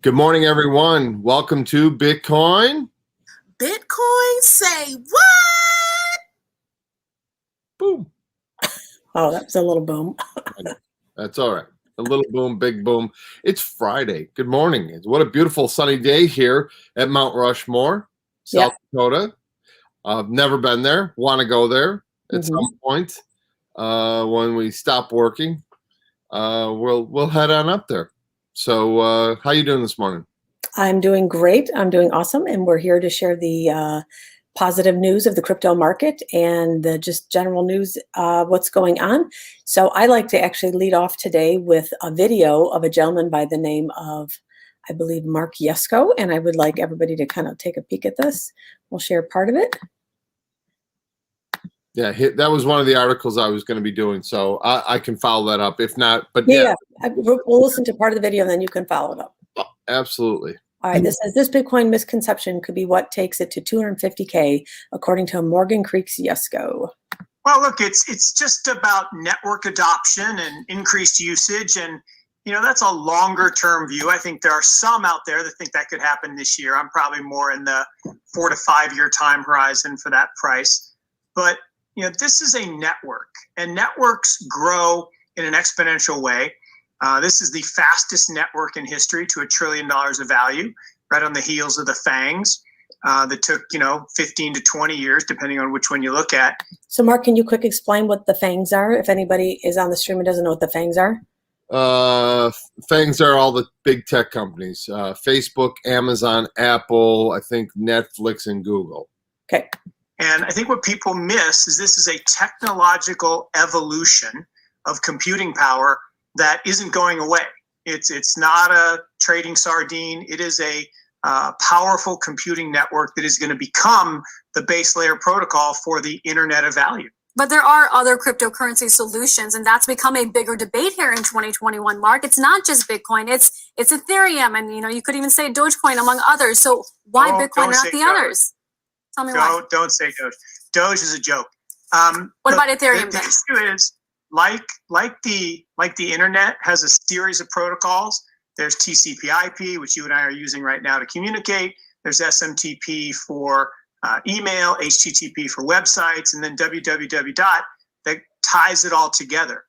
Good morning, everyone. Welcome to Bitcoin. Bitcoin say what? Boom. Oh, that was a little boom. That's all right. A little boom, big boom. It's Friday. Good morning. What a beautiful sunny day here at Mount Rushmore, South Dakota. I've never been there. Want to go there at some point. When we stop working, we'll head on up there. So how you doing this morning? I'm doing great. I'm doing awesome. And we're here to share the positive news of the crypto market and the just general news, what's going on. So I like to actually lead off today with a video of a gentleman by the name of, I believe, Mark Yusko. And I would like everybody to kind of take a peek at this. We'll share part of it. Yeah, that was one of the articles I was going to be doing, so I can follow that up. If not, but we'll listen to part of the video and then you can follow it up. Oh, absolutely. All right, this says this Bitcoin misconception could be what takes it to 250K, according to Morgan Creek's Yusko. Well, look, it's just about network adoption and increased usage, and that's a longer term view. I think there are some out there that think that could happen this year. I'm probably more in the 4 to 5 year time horizon for that price, but this is a network, and networks grow in an exponential way. This is the fastest network in history to $1 trillion of value, right on the heels of the FANGs that took, 15 to 20 years, depending on which one you look at. So, Mark, can you quick explain what the FANGs are? If anybody is on the stream and doesn't know what the FANGs are. FANGs are all the big tech companies, Facebook, Amazon, Apple, I think Netflix, and Google. Okay. And I think what people miss is this is a technological evolution of computing power that isn't going away. It's not a trading sardine. It is a powerful computing network that is going to become the base layer protocol for the Internet of Value. But there are other cryptocurrency solutions, and that's become a bigger debate here in 2021, Mark. It's not just Bitcoin, it's Ethereum, and you could even say Dogecoin among others. So why Bitcoin and not the others? Tell me why. Don't say Doge. Doge is a joke. What about Ethereum the then? issue is like the internet has a series of protocols. There's TCP/IP, which you and I are using right now to communicate. There's SMTP for email, HTTP for websites, and then www that ties it all together.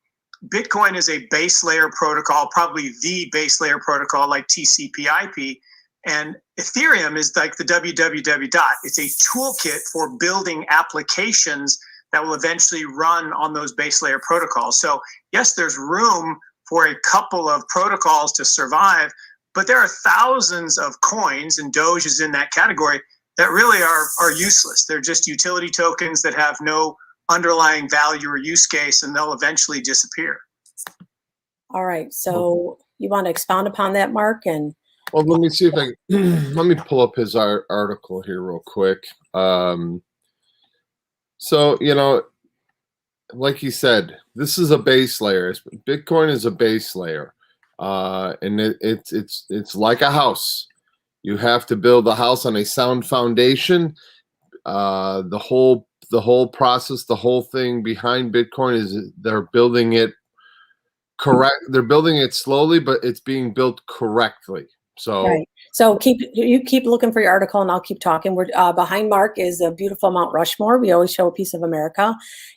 Bitcoin is a base layer protocol, probably the base layer protocol like TCP/IP. And Ethereum is like the www. It's a toolkit for building applications that will eventually run on those base layer protocols. So yes, there's room for a couple of protocols to survive, but there are thousands of coins, and Doge is in that category, that really are useless. They're just utility tokens that have no underlying value or use case, and they'll eventually disappear. All right, so you want to expound upon that, Mark? Well, let me see if I can, let me pull up his article here real quick. So, like he said, this is a base layer. Bitcoin is a base layer, and it's like a house. You have to build the house on a sound foundation. The whole process, the whole thing behind Bitcoin is they're building it correct. They're building it slowly, but it's being built correctly. So, right. So you keep looking for your article, and I'll keep talking. We're behind Mark is a beautiful Mount Rushmore. We always show a piece of America,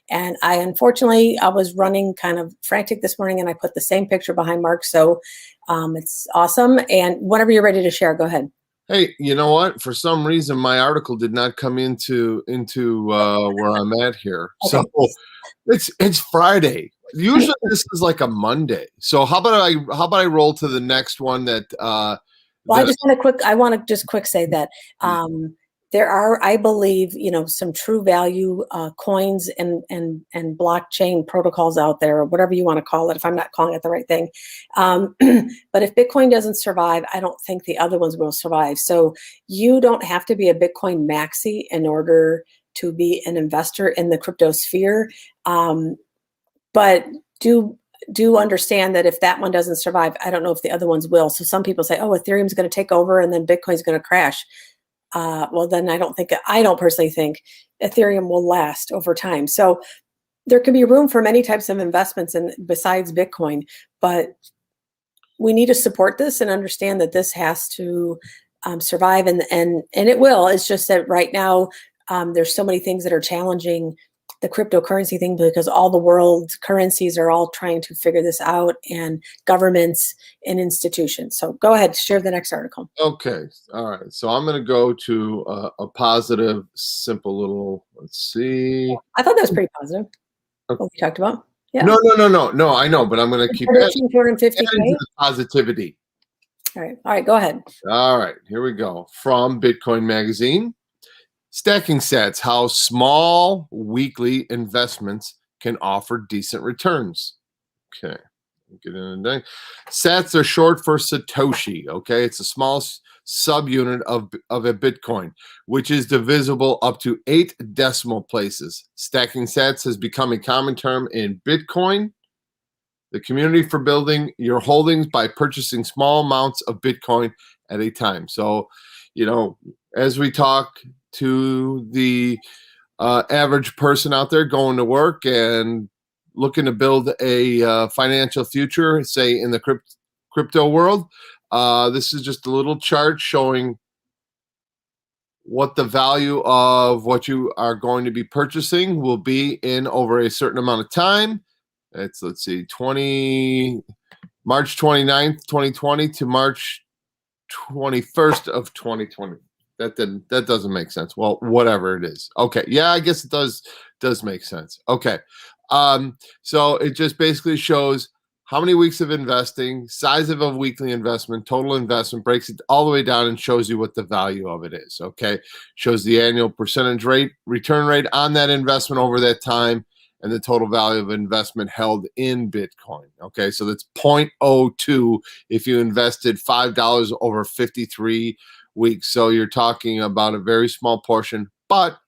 and I was running kind of frantic this morning, and I put the same picture behind Mark. So it's awesome. And whenever you're ready to share, go ahead. Hey, you know what? For some reason, my article did not come into where I'm at here. Okay. So it's Friday. Usually this is like a Monday. So how about I roll to the next one that. Well, I want to just quick say that there are, I believe, some true value coins and blockchain protocols out there, or whatever you want to call it, if I'm not calling it the right thing. But if Bitcoin doesn't survive, I don't think the other ones will survive. So you don't have to be a Bitcoin maxi in order to be an investor in the crypto sphere. But do understand that if that one doesn't survive, I don't know if the other ones will. So some people say, oh, Ethereum's going to take over and then Bitcoin's going to crash. Well, then I don't personally think Ethereum will last over time. So there can be room for many types of investments besides Bitcoin, but we need to support this and understand that this has to survive, and it will. It's just that right now there's so many things that are challenging the cryptocurrency thing, because all the world's currencies are all trying to figure this out, and governments and institutions. So go ahead, share the next article. Okay. All right. So I'm going to go to a positive, simple little, let's see. I thought that was pretty positive. Okay. What we talked about. Yeah. No, I know, but I'm going to keep adding to the positivity. All right, go ahead. All right, here we go. From Bitcoin Magazine. Stacking sats, how small weekly investments can offer decent returns. Okay, get in a sats are short for Satoshi. Okay, it's a small subunit of a Bitcoin, which is divisible up to 8 decimal places. Stacking sats has become a common term in Bitcoin, the community for building your holdings by purchasing small amounts of Bitcoin at a time. So, as we talk to the average person out there going to work and looking to build a financial future, say in the crypto world, this is just a little chart showing what the value of what you are going to be purchasing will be in over a certain amount of time. It's, let's see, March 29th, 2020 to March 21st of 2020. That doesn't make sense. Well, whatever it is. Okay. Yeah, I guess it does make sense. Okay. So it just basically shows how many weeks of investing, size of a weekly investment, total investment, breaks it all the way down and shows you what the value of it is. Okay. Shows the annual percentage rate, return rate on that investment over that time, and the total value of investment held in Bitcoin. Okay, so that's 0.02 if you invested $5 over 53 weeks. So you're talking about a very small portion, but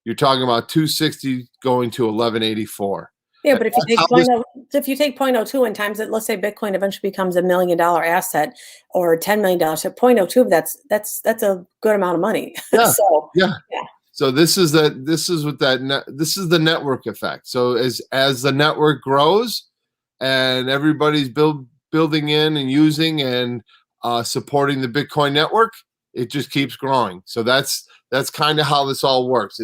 you're talking about 260 going to 1184. Yeah, but if you take 0.02 and times it, let's say Bitcoin eventually becomes $1 million asset or $10 million, so 0.02, that's a good amount of money. Yeah. So yeah. So this is the network effect. So as the network grows and everybody's building in and using and supporting the Bitcoin network, it just keeps growing. So that's kind of how this all works.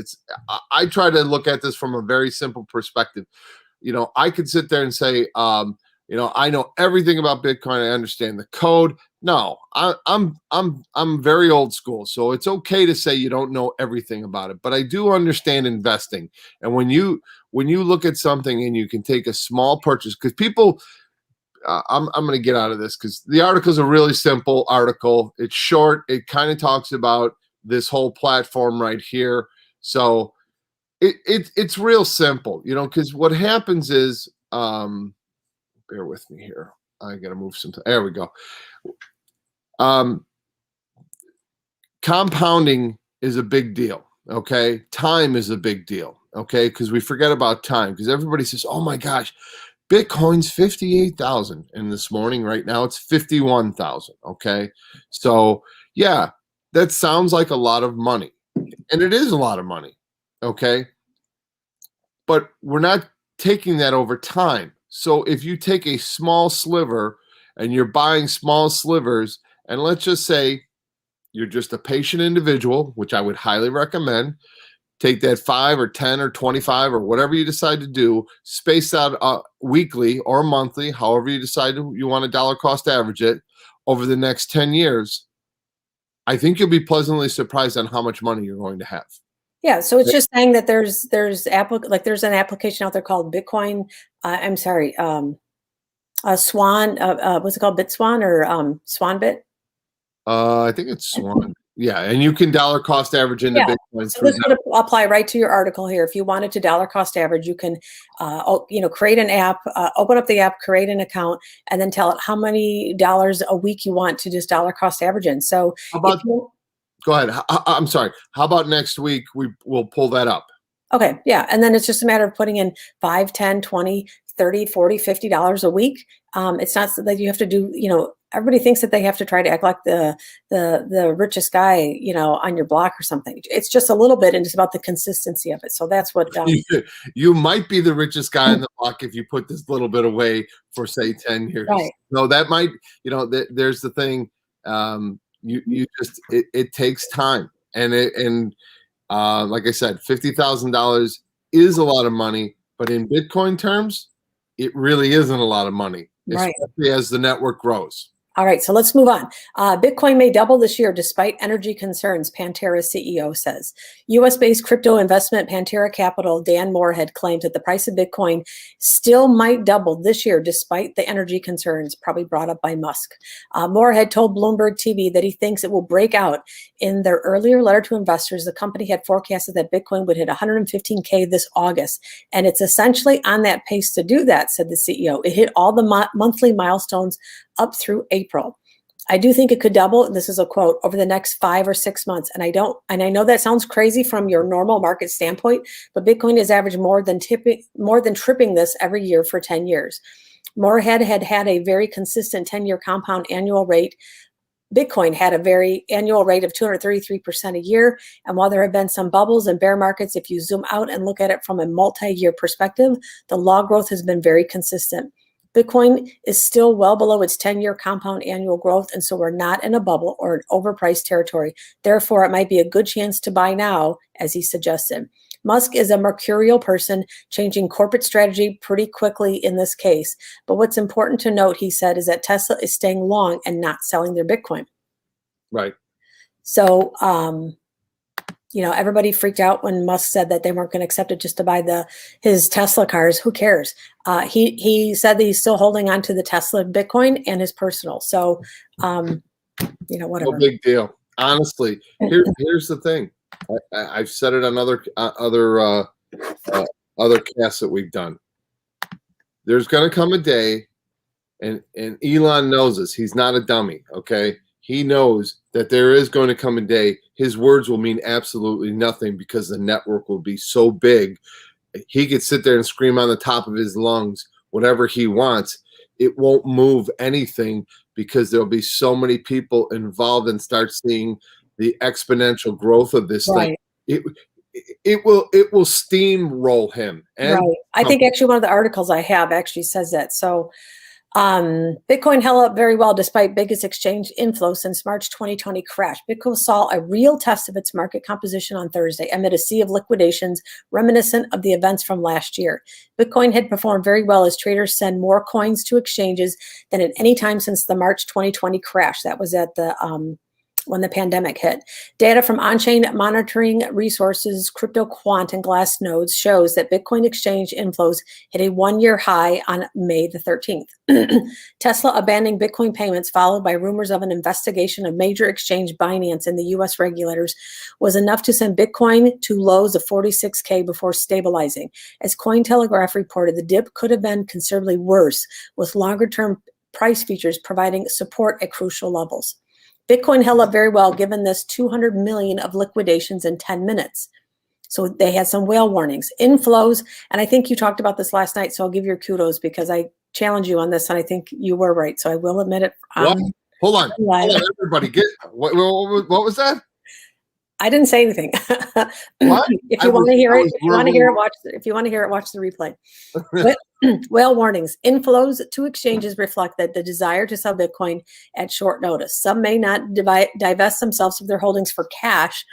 I try to look at this from a very simple perspective. I could sit there and say, I know everything about Bitcoin. I understand the code. No, I'm very old school, so it's okay to say you don't know everything about it. But I do understand investing, and when you look at something and you can take a small purchase, because people, I'm going to get out of this because the article is a really simple article. It's short. It kind of talks about this whole platform right here. So it's real simple, because what happens is, bear with me here. I got to move some. There we go. Compounding is a big deal. Okay. Time is a big deal. Okay. Because we forget about time, because everybody says, oh my gosh, Bitcoin's 58,000. And this morning, right now, it's 51,000. Okay. So yeah, that sounds like a lot of money, and it is a lot of money. Okay. But we're not taking that over time. So if you take a small sliver and you're buying small slivers, and let's just say you're just a patient individual, which I would highly recommend, take that 5 or 10 or 25 or whatever you decide to do, space out weekly or monthly, however you decide you want to dollar cost average it over the next 10 years. I think you'll be pleasantly surprised on how much money you're going to have. Yeah, so it's just saying that there's an application out there called Bitcoin. Swan. What's it called? BitSwan or SwanBit? I think it's Swan. Yeah, and you can dollar cost average into Bitcoin. So this would apply right to your article here. If you wanted to dollar cost average, you can, create an app, open up the app, create an account, and then tell it how many dollars a week you want to just dollar cost average in. So go ahead. I'm sorry. How about next week we'll pull that up? Okay, yeah, and then it's just a matter of putting in 5, 10, 20, 30, 40, $50 a week. It's not so that you have to do, everybody thinks that they have to try to act like the richest guy, on your block or something. It's just a little bit, and it's about the consistency of it. So that's what you might be the richest guy in the block if you put this little bit away for say 10 years. Right. No, that might, there's the thing. You just it takes time, and like I said, $50,000 is a lot of money, but in Bitcoin terms, it really isn't a lot of money, especially as the network grows. All right, so let's move on. Bitcoin may double this year despite energy concerns, Pantera CEO says. U.S.-based crypto investment Pantera Capital, Dan Moorhead, claimed that the price of Bitcoin still might double this year despite the energy concerns, probably brought up by Musk. Moorhead told Bloomberg TV that he thinks it will break out. In their earlier letter to investors, the company had forecasted that Bitcoin would hit 115K this August, and it's essentially on that pace to do that, said the CEO. It hit all the monthly milestones up through April. I do think it could double, and this is a quote, over the next 5 or 6 months. And I know that sounds crazy from your normal market standpoint, but Bitcoin has averaged more than tripping this every year for 10 years. Moorhead had a very consistent 10-year compound annual rate. Bitcoin had a very annual rate of 233% a year. And while there have been some bubbles and bear markets, if you zoom out and look at it from a multi-year perspective, the log growth has been very consistent. Bitcoin is still well below its 10-year compound annual growth, and so we're not in a bubble or an overpriced territory. Therefore, it might be a good chance to buy now, as he suggested. Musk is a mercurial person, changing corporate strategy pretty quickly in this case. But what's important to note, he said, is that Tesla is staying long and not selling their Bitcoin. Right. So, everybody freaked out when Musk said that they weren't going to accept it just to buy his Tesla cars. Who cares? He said that he's still holding on to the Tesla Bitcoin and his personal. So, whatever. No big deal. Honestly, here's the thing. I've said it on other casts that we've done. There's going to come a day, and Elon knows this. He's not a dummy. Okay. He knows that there is going to come a day his words will mean absolutely nothing because the network will be so big. He could sit there and scream on the top of his lungs whatever he wants. It won't move anything because there'll be so many people involved and start seeing the exponential growth of this thing. It will steamroll him. And right. I think actually one of the articles I have actually says that. So Bitcoin held up very well despite biggest exchange inflow since March 2020 crash. Bitcoin saw a real test of its market composition on Thursday amid a sea of liquidations reminiscent of the events from last year. Bitcoin had performed very well as traders send more coins to exchanges than at any time since the March 2020 crash. That was at the when the pandemic hit. Data from on-chain monitoring resources, CryptoQuant and Glassnodes shows that Bitcoin exchange inflows hit a one-year high on May the 13th. Tesla abandoning Bitcoin payments, followed by rumors of an investigation of major exchange Binance and the U.S. regulators, was enough to send Bitcoin to lows of 46K before stabilizing. As Cointelegraph reported, the dip could have been considerably worse, with longer-term price features providing support at crucial levels. Bitcoin held up very well given this 200 million of liquidations in 10 minutes. So they had some whale warnings. Inflows, and I think you talked about this last night, so I'll give you kudos because I challenged you on this and I think you were right. So I will admit it. Hold on, everybody. What was that? I didn't say anything. What? If you want to hear it, watch the replay. Whale warnings. Inflows to exchanges reflect that the desire to sell Bitcoin at short notice. Some may not divest themselves of their holdings for cash,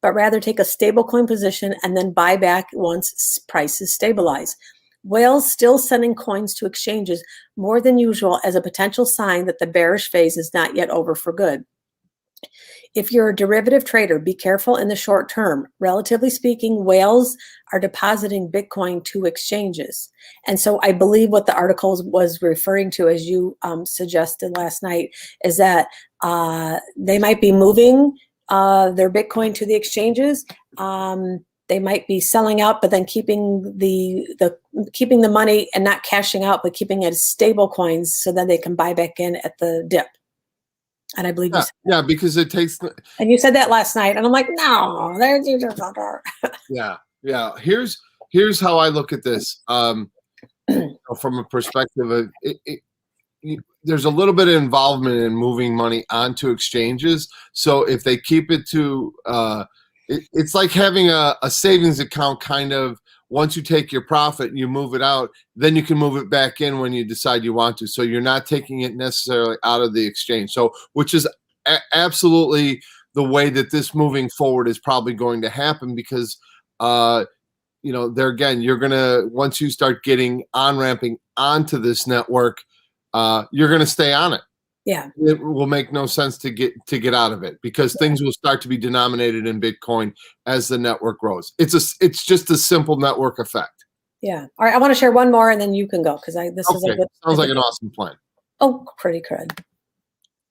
but rather take a stablecoin position and then buy back once prices stabilize. Whales still sending coins to exchanges more than usual as a potential sign that the bearish phase is not yet over for good. If you're a derivative trader, be careful in the short term. Relatively speaking, whales are depositing Bitcoin to exchanges. And so I believe what the article was referring to, as you suggested last night, is that they might be moving their Bitcoin to the exchanges. They might be selling out, but then keeping the money and not cashing out, but keeping it as stable coins so that they can buy back in at the dip. And I believe you said that. Yeah, because it takes. And you said that last night, and I'm like, no, there's you just. Yeah. Here's how I look at this. From a perspective of there's a little bit of involvement in moving money onto exchanges. So if they keep it to, it's like having a savings account kind of. Once you take your profit, you move it out, then you can move it back in when you decide you want to. So you're not taking it necessarily out of the exchange. So, which is absolutely the way that this moving forward is probably going to happen, because, there again, you're going to, once you start getting on-ramping onto this network, you're going to stay on it. Yeah. It will make no sense to get out of it, because things will start to be denominated in Bitcoin as the network grows. It's just a simple network effect. Yeah. All right. I want to share one more, and then you can go, because this is a good. Sounds like an awesome plan. Oh, credit crud.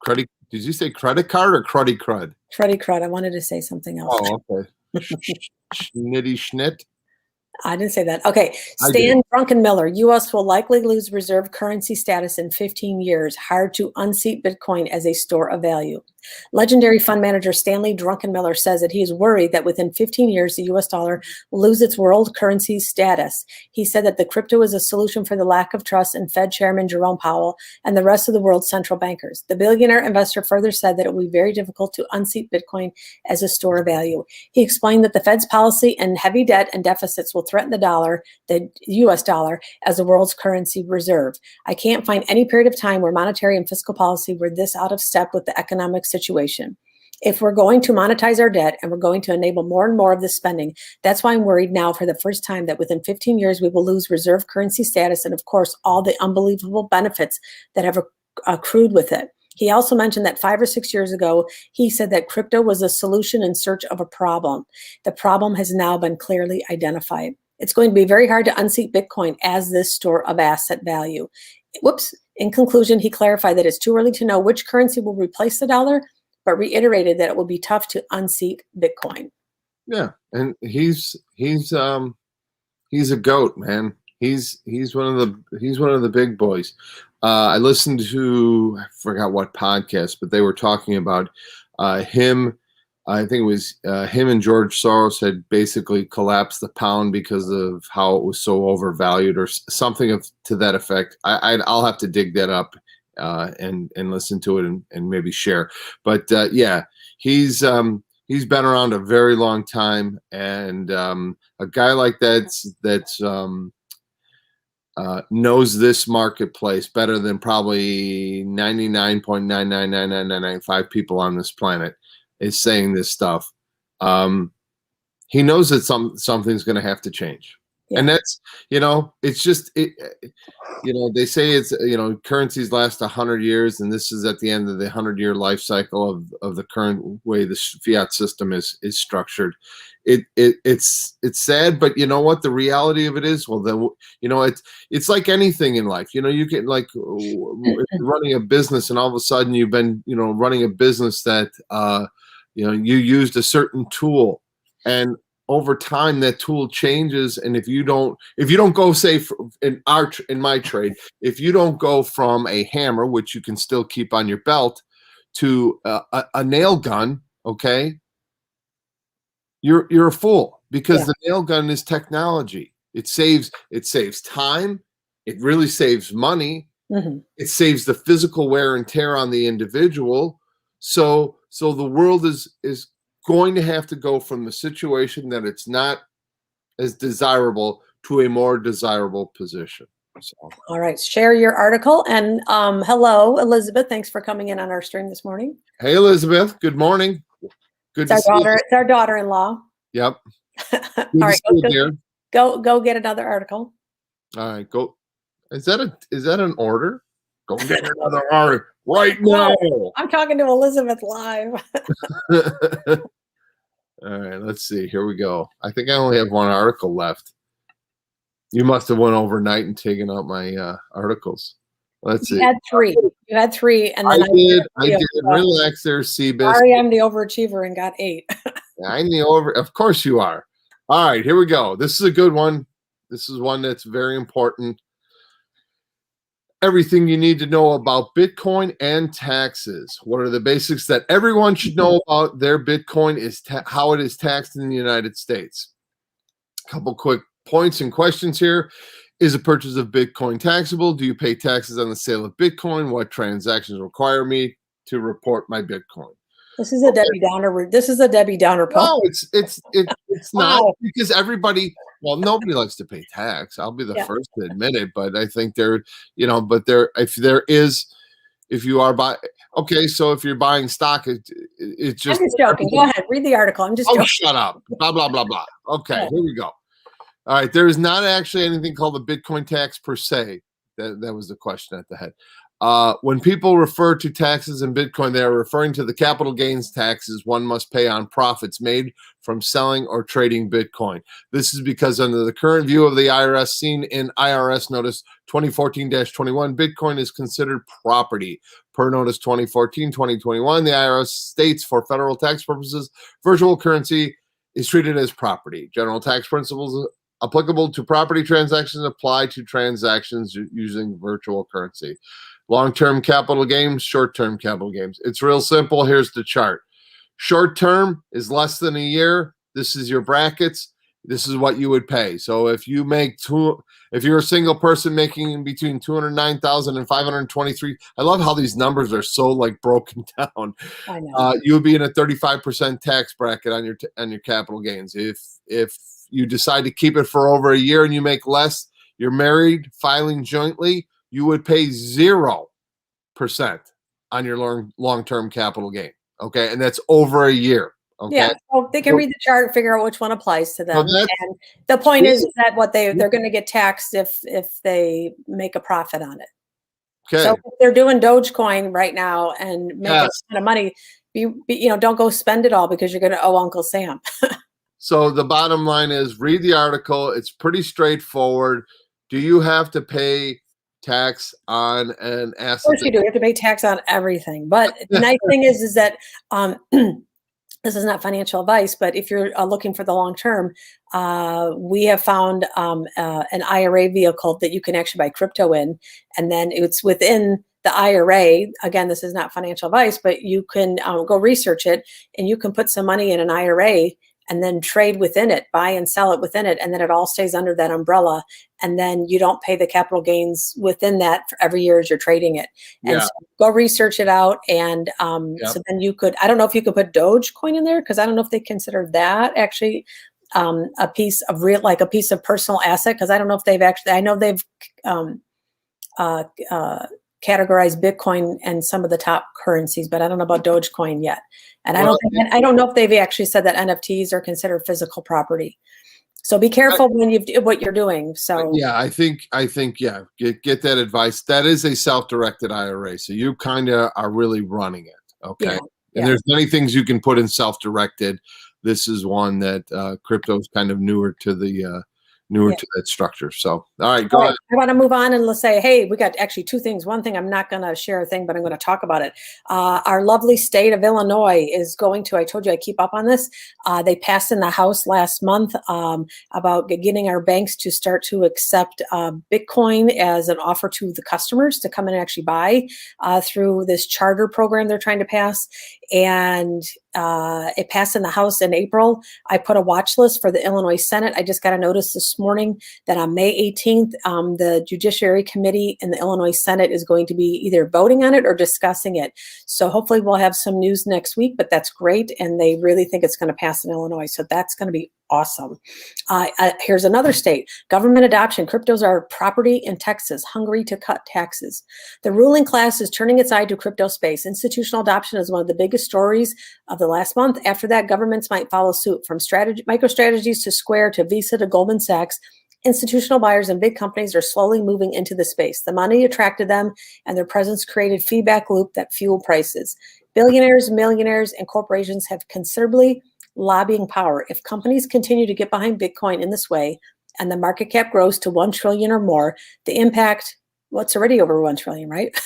Credit? Did you say credit card or cruddy crud? Credit crud. I wanted to say something else. Oh, okay. Schnitty schnit. I didn't say that. Okay. Stan Druckenmiller, U.S. will likely lose reserve currency status in 15 years. Hard to unseat Bitcoin as a store of value. Legendary fund manager Stanley Druckenmiller says that he is worried that within 15 years, the U.S. dollar will lose its world currency status. He said that the crypto is a solution for the lack of trust in Fed Chairman Jerome Powell and the rest of the world's central bankers. The billionaire investor further said that it will be very difficult to unseat Bitcoin as a store of value. He explained that the Fed's policy and heavy debt and deficits will threaten the dollar, the U.S. dollar, as the world's currency reserve. I can't find any period of time where monetary and fiscal policy were this out of step with the economic situation. If we're going to monetize our debt and we're going to enable more and more of this spending, that's why I'm worried now for the first time that within 15 years we will lose reserve currency status and, of course, all the unbelievable benefits that have accrued with it. He also mentioned that 5 or 6 years ago, he said that crypto was a solution in search of a problem. The problem has now been clearly identified. It's going to be very hard to unseat Bitcoin as this store of asset value. Whoops. In conclusion, he clarified that it's too early to know which currency will replace the dollar, but reiterated that it will be tough to unseat Bitcoin. Yeah, and he's a goat, man. He's one of the big boys. I listened to, I forgot what podcast, but they were talking about him. I think it was him and George Soros had basically collapsed the pound because of how it was so overvalued, or something to that effect. I'll have to dig that up and listen to it and maybe share. But yeah, he's been around a very long time, and a guy like that's knows this marketplace better than probably 99.9999995 people on this planet is saying this stuff. He knows that something's going to have to change. Yeah. And that's, it's just, they say it's, currencies last 100 years, and this is at the end of the 100-year life cycle of the current way the fiat system is structured. It's sad, but you know what? The reality of it is, well, then, it's like anything in life. You get like running a business, and all of a sudden you've been, running a business that, you used a certain tool, and over time that tool changes. And if you don't go, say, in my trade, if you don't go from a hammer, which you can still keep on your belt, to a nail gun, okay, you're a fool, because the nail gun is technology. It saves time. It really saves money. Mm-hmm. It saves the physical wear and tear on the individual. So the world is going to have to go from the situation that it's not as desirable to a more desirable position. So. All right, share your article. And hello, Elizabeth. Thanks for coming in on our stream this morning. Hey, Elizabeth. Good morning. Good to see you. It's our daughter-in-law. Yep. All right, go get another article. All right, go. Is that an order? Go get another article right now. I'm talking to Elizabeth live. All right, let's see. Here we go. I think I only have one article left. You must have went overnight and taken out my articles. Let's see. You had three, and then I did. Relax there, Seabiscuit. Sorry, I'm the overachiever and got 8. I'm the Of course you are. All right, here we go. This is a good one. This is one that's very important. Everything you need to know about Bitcoin and taxes. What are the basics that everyone should know about their Bitcoin is how it is taxed in the United States. A couple quick points and questions here. Is a purchase of Bitcoin taxable? Do you pay taxes on the sale of Bitcoin? What transactions require me to report my Bitcoin? This is a Debbie Downer. This is a Debbie Downer post. No, it's not, Wow. because everybody. Well, nobody likes to pay tax. I'll be the first to admit it, but I think if you are buying, okay, so if you're buying stock, it's just. I'm just joking. Go ahead, read the article. I'm just joking. Shut up. Blah blah blah blah. Okay, Here we go. All right, there is not actually anything called a Bitcoin tax per se. That was the question at the head. When people refer to taxes in Bitcoin, they are referring to the capital gains taxes one must pay on profits made from selling or trading Bitcoin. This is because under the current view of the IRS seen in IRS Notice 2014-21, Bitcoin is considered property. Per Notice 2014-2021, the IRS states for federal tax purposes, virtual currency is treated as property. General tax principles applicable to property transactions apply to transactions using virtual currency. Long-term capital gains, short-term capital gains. It's real simple. Here's the chart. Short-term is less than a year. This is your brackets. This is what you would pay. So if you make if you're a single person making between 209,000 and 523, I love how these numbers are so like broken down. I know. You would be in a 35% tax bracket on your capital gains. If you decide to keep it for over a year and you make less, you're married, filing jointly, you would pay 0% on your long-term capital gain. Okay, and that's over a year. Okay. Yeah, so they can read the chart and figure out which one applies to them. So and the point is that they're going to get taxed if they make a profit on it. Okay. So if they're doing Dogecoin right now and making a ton of money, don't go spend it all because you're going to owe Uncle Sam. So the bottom line is read the article. It's pretty straightforward. Do you have to pay tax on an asset? Of course you do. You have to pay tax on everything. But the nice thing is that this is not financial advice, but if you're looking for the long term, we have found an IRA vehicle that you can actually buy crypto in, and then it's within the IRA. Again, this is not financial advice, but you can go research it, and you can put some money in an IRA and then trade within it, buy and sell it within it, and then it all stays under that umbrella. And then you don't pay the capital gains within that for every year as you're trading it. And so go research it out. And so then you could, I don't know if you could put Dogecoin in there, because I don't know if they consider that actually a piece of a piece of personal asset. Because I don't know if they've actually, I know they've categorized Bitcoin and some of the top currencies, but I don't know about Dogecoin yet. And I don't know if they've actually said that NFTs are considered physical property. So be careful when you do what you're doing. So yeah, I think get that advice. That is a self-directed IRA, so you kind of are really running it. Okay, and there's many things you can put in self-directed. This is one that crypto is kind of newer to that structure. So, all right, go ahead. I want to move on and let's say, hey, we got actually two things. One thing, I'm not going to share a thing, but I'm going to talk about it. Our lovely state of Illinois is going to, I told you I keep up on this. They passed in the House last month about getting our banks to start to accept Bitcoin as an offer to the customers to come in and actually buy through this charter program they're trying to pass. And it passed in the House in April. I put a watch list for the Illinois Senate. I just got a notice this morning that on May 18th, the Judiciary Committee in the Illinois Senate is going to be either voting on it or discussing it. So hopefully we'll have some news next week, but that's great. And they really think it's going to pass in Illinois. So that's going to be awesome. Here's another state. Government adoption. Cryptos are property in Texas. Hungry to cut taxes. The ruling class is turning its eye to crypto space. Institutional adoption is one of the biggest stories of the last month. After that, governments might follow suit. From MicroStrategies to Square to Visa to Goldman Sachs, institutional buyers and big companies are slowly moving into the space. The money attracted them, and their presence created feedback loop that fueled prices. Billionaires, millionaires, and corporations have considerably lobbying power. If companies continue to get behind Bitcoin in this way, and the market cap grows to 1 trillion or more, the impact, well, it's already over 1 trillion, right?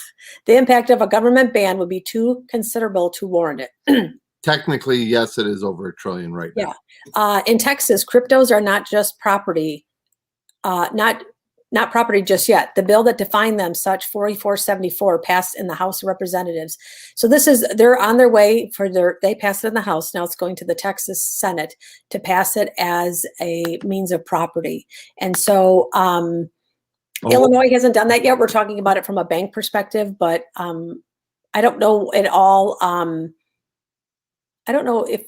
The impact of a government ban would be too considerable to warrant it. Technically, yes, it is over 1 trillion right now. Yeah. In Texas, cryptos are not just property, not property just yet. The bill that defined them, such 4474, passed in the House of Representatives. So they're on their way they passed it in the House. Now it's going to the Texas Senate to pass it as a means of property. And so Oh. Illinois hasn't done that yet. We're talking about it from a bank perspective, but I don't know at all. I don't know if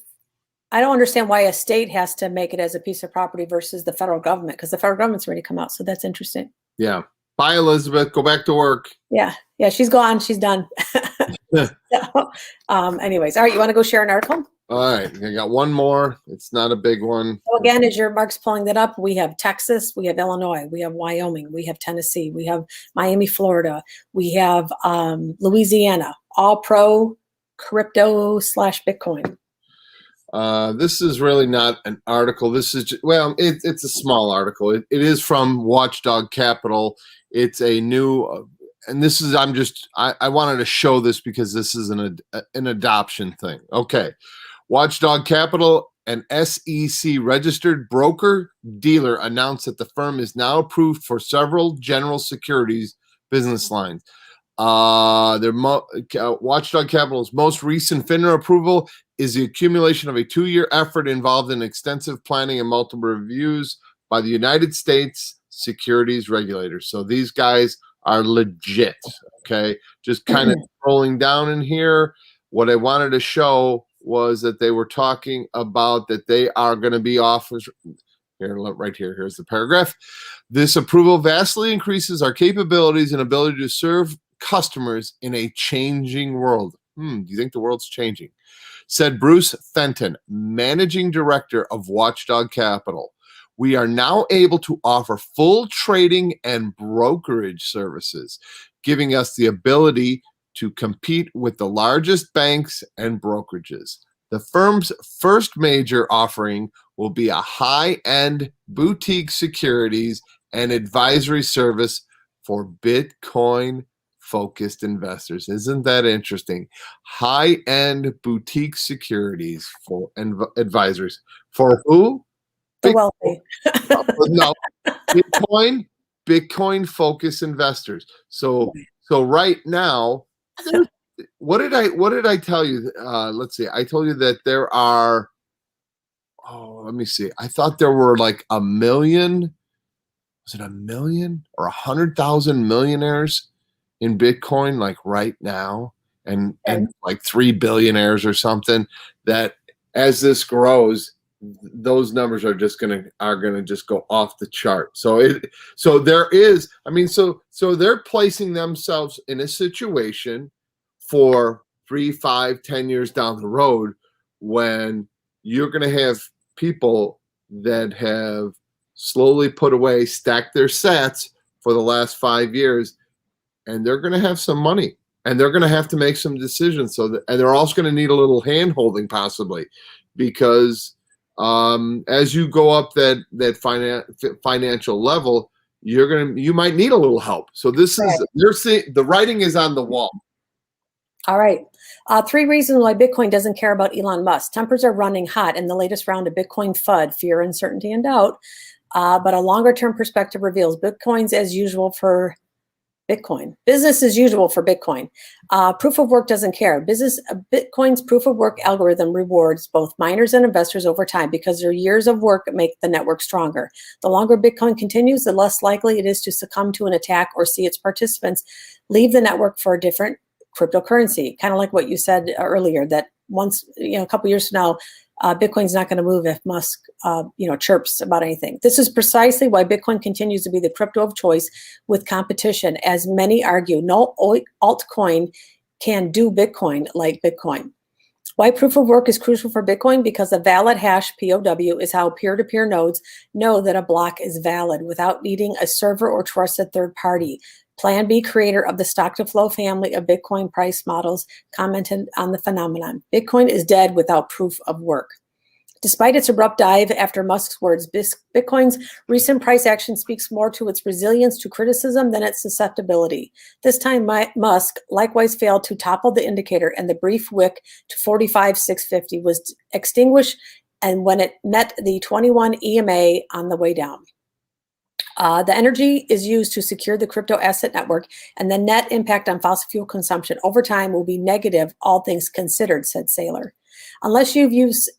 I don't understand why a state has to make it as a piece of property versus the federal government, because the federal government's already come out. So that's interesting. Yeah. Bye, Elizabeth. Go back to work. Yeah. Yeah. She's gone. She's done. So, anyways, all right. You want to go share an article? All right. I got one more. It's not a big one. So again, as your Mark's pulling that up, we have Texas, we have Illinois, we have Wyoming, we have Tennessee, we have Miami, Florida, we have Louisiana, all pro crypto / Bitcoin. This is really not an article. This is it's a small article. It is from Watchdog Capital. It's a new, and this is I wanted to show this because this is an adoption thing. Okay, Watchdog Capital, an SEC registered broker dealer, announced that the firm is now approved for several general securities business lines. Watchdog Capital's most recent FINRA approval is the accumulation of a 2-year effort involved in extensive planning and multiple reviews by the United States securities regulators. So these guys are legit. Okay, just kind of scrolling down in here. What I wanted to show was that they were talking about that they are going to be offers. Here, right here. Here's the paragraph. This approval vastly increases our capabilities and ability to serve customers in a changing world. Do you think the world's changing? Said Bruce Fenton, managing director of Watchdog Capital. We are now able to offer full trading and brokerage services, giving us the ability to compete with the largest banks and brokerages. The firm's first major offering will be a high-end boutique securities and advisory service for Bitcoin-focused investors. Isn't that interesting? High-end boutique securities for advisors. For who? The wealthy. No, Bitcoin-focused investors. So right now, what did I tell you? Let's see. I told you that there are. Oh, let me see. I thought there were like 1 million. Was it 1 million or 100,000 millionaires in Bitcoin, like right now, and like 3 billionaires or something? That as this grows, those numbers are gonna just go off the chart. So there is. I mean, so they're placing themselves in a situation for 3, 5, 10 years down the road when you're going to have people that have slowly put away, stacked their sats for the last 5 years, and they're going to have some money, and they're going to have to make some decisions. And they're also going to need a little hand holding possibly, because as you go up that financial level, you might need a little help. So this is the writing is on the wall. All right. 3 reasons why Bitcoin doesn't care about Elon Musk. Tempers are running hot in the latest round of Bitcoin FUD, fear, uncertainty, and doubt. But a longer-term perspective reveals Bitcoin's as usual for Bitcoin. Business as usual for Bitcoin. Proof of work doesn't care. Bitcoin's proof of work algorithm rewards both miners and investors over time because their years of work make the network stronger. The longer Bitcoin continues, the less likely it is to succumb to an attack or see its participants leave the network for a different cryptocurrency. Kind of like what you said earlier, that once, a couple years from now, Bitcoin's not going to move if Musk, chirps about anything. This is precisely why Bitcoin continues to be the crypto of choice with competition. As many argue, no altcoin can do Bitcoin like Bitcoin. Why proof of work is crucial for Bitcoin? Because a valid hash, POW, is how peer-to-peer nodes know that a block is valid without needing a server or trusted third party. Plan B, creator of the stock-to-flow family of Bitcoin price models, commented on the phenomenon. Bitcoin is dead without proof of work. Despite its abrupt dive after Musk's words, Bitcoin's recent price action speaks more to its resilience to criticism than its susceptibility. This time, Musk likewise failed to topple the indicator, and the brief wick to 45,650 was extinguished, and when it met the 21 EMA on the way down. The energy is used to secure the crypto asset network, and the net impact on fossil fuel consumption over time will be negative, all things considered, said Saylor. Unless you've used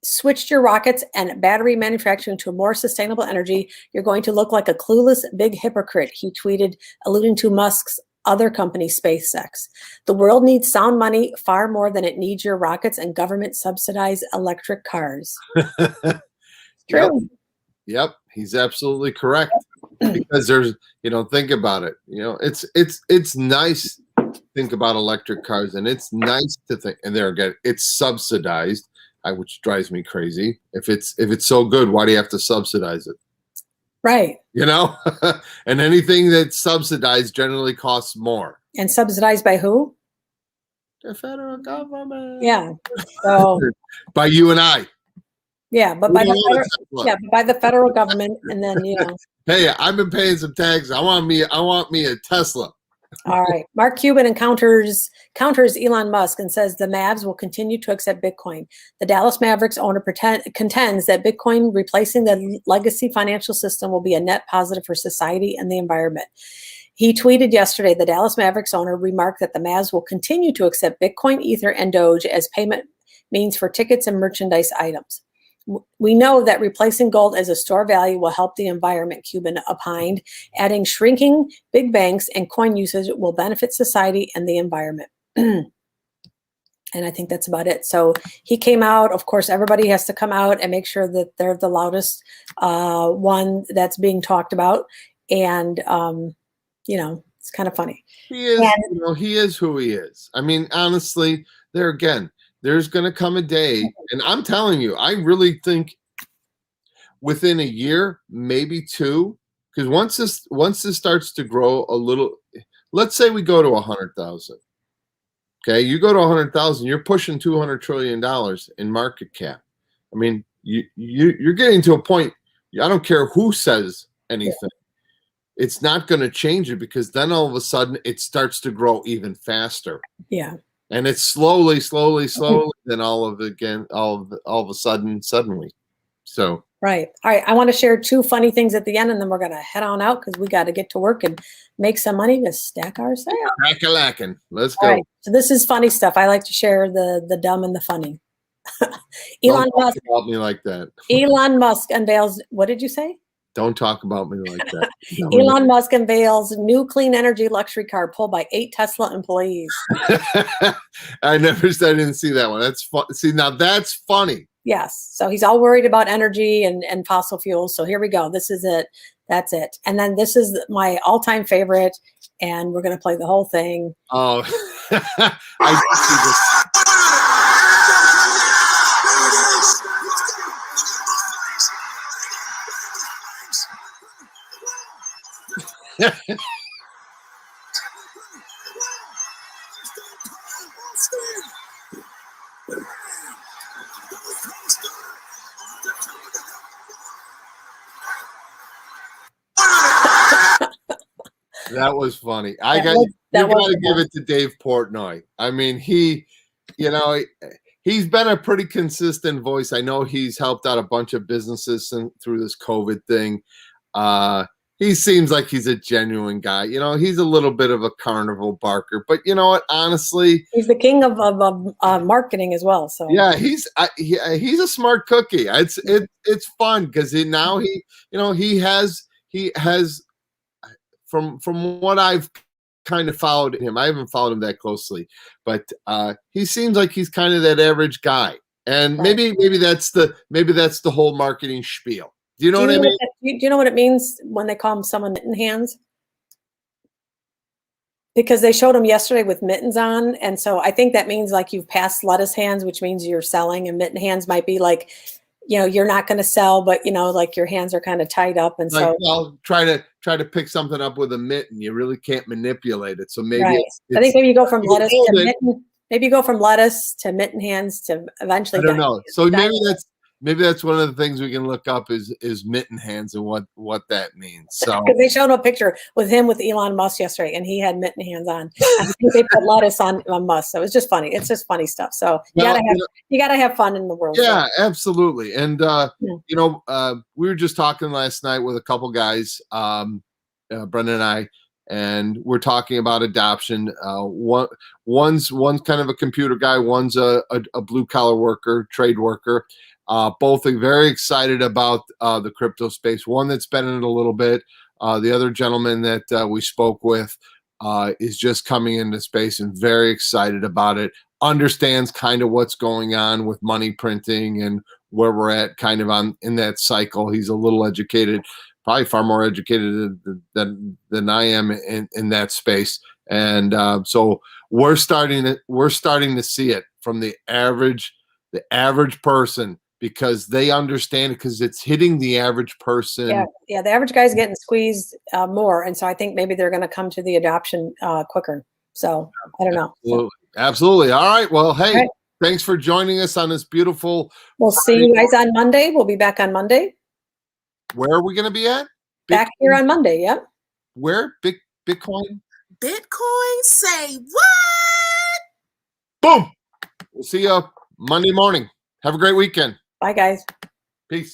switched your rockets and battery manufacturing to a more sustainable energy, you're going to look like a clueless big hypocrite, he tweeted, alluding to Musk's other company, SpaceX. The world needs sound money far more than it needs your rockets and government subsidized electric cars. Yep. Yep, he's absolutely correct. Because there's, think about it. It's nice to think about electric cars, and it's nice to think, and there again, it's subsidized, which drives me crazy. If it's so good, why do you have to subsidize it? Right. And anything that's subsidized generally costs more. And subsidized by who? The federal government. Yeah. So by you and I. Yeah, but by the federal government, and then Hey, I've been paying some taxes. I want me a Tesla. All right. Mark Cuban counters Elon Musk and says the Mavs will continue to accept Bitcoin. The Dallas Mavericks owner contends that Bitcoin replacing the legacy financial system will be a net positive for society and the environment. He tweeted yesterday, the Dallas Mavericks owner remarked that the Mavs will continue to accept Bitcoin, Ether, and Doge as payment means for tickets and merchandise items. We know that replacing gold as a store value will help the environment, Cuban opined, adding shrinking big banks and coin usage will benefit society and the environment. And I think that's about it. So he came out. Of course, everybody has to come out and make sure that they're the loudest one that's being talked about. And, it's kind of funny. He is, he is who he is. I mean, honestly, there again, there's going to come a day, and I'm telling you, I really think within a year, maybe two, because once this starts to grow a little, let's say we go to 100,000. Okay, you go to 100,000, you're pushing $200 trillion in market cap. I mean, you're getting to a point. I don't care who says anything. It's not going to change it, because then all of a sudden it starts to grow even faster. Yeah. And it's slowly, then all of a sudden, suddenly. So. Right. All right. I want to share two funny things at the end, and then we're going to head on out because we got to get to work and make some money to stack our sales. Crack-a-lackin'. Let's go. All right. So this is funny stuff. I like to share the dumb and the funny. Elon Musk. Don't talk about me like that. Elon Musk unveils, what did you say? Don't talk about me like that. Elon Musk unveils new clean energy luxury car pulled by 8 Tesla employees. I didn't see that one. That's fun. See, now that's funny. Yes. So he's all worried about energy and fossil fuels. So here we go. This is it. That's it. And then this is my all-time favorite, and we're going to play the whole thing. Oh, I did see this. That was funny. You got to give it to Dave Portnoy. I mean, he's been a pretty consistent voice. I know he's helped out a bunch of businesses through this COVID thing. He seems like he's a genuine guy. He's a little bit of a carnival barker, but you know what? Honestly, he's the king of marketing as well. So yeah, he's a smart cookie. It's fun because he has from what I've kind of followed him. I haven't followed him that closely, but he seems like he's kind of that average guy. And right. maybe that's the whole marketing spiel. Do you know what I mean? Do you know what it means when they call him someone mitten hands? Because they showed him yesterday with mittens on. And so I think that means like you've passed lettuce hands, which means you're selling, and mitten hands might be like, you're not going to sell, but like your hands are kind of tied up. And so try to pick something up with a mitten. You really can't manipulate it. So maybe right. I think maybe you go from lettuce to mitten. Maybe you go from lettuce to mitten hands to eventually. I don't know. So maybe that's one of the things we can look up is mitten hands and what that means. So because they showed a picture with Elon Musk yesterday, and he had mitten hands on. I think they put lettuce on Musk, so it was just funny. It's just funny stuff. So you gotta have fun in the world. Yeah, absolutely. And we were just talking last night with a couple guys, Brendan and I, and we're talking about adoption. One's kind of a computer guy, one's a blue collar worker, trade worker. Both are very excited about the crypto space. One that's been in it a little bit. The other gentleman that we spoke with is just coming into space and very excited about it. Understands kind of what's going on with money printing and where we're at kind of in that cycle. He's a little educated, probably far more educated than I am in that space. And so we're starting to see it from the average person, because they understand it, because it's hitting the average person. Yeah, the average guy's getting squeezed more, and so I think maybe they're going to come to the adoption quicker. So I don't know. Absolutely. All right. Well, hey, thanks for joining us on this beautiful. We'll see you guys on Monday. We'll be back on Monday. Where are we going to be at? Back here on Monday. Yep. Where? Bitcoin? Bitcoin? Say what? Boom. We'll see you Monday morning. Have a great weekend. Bye, guys. Peace.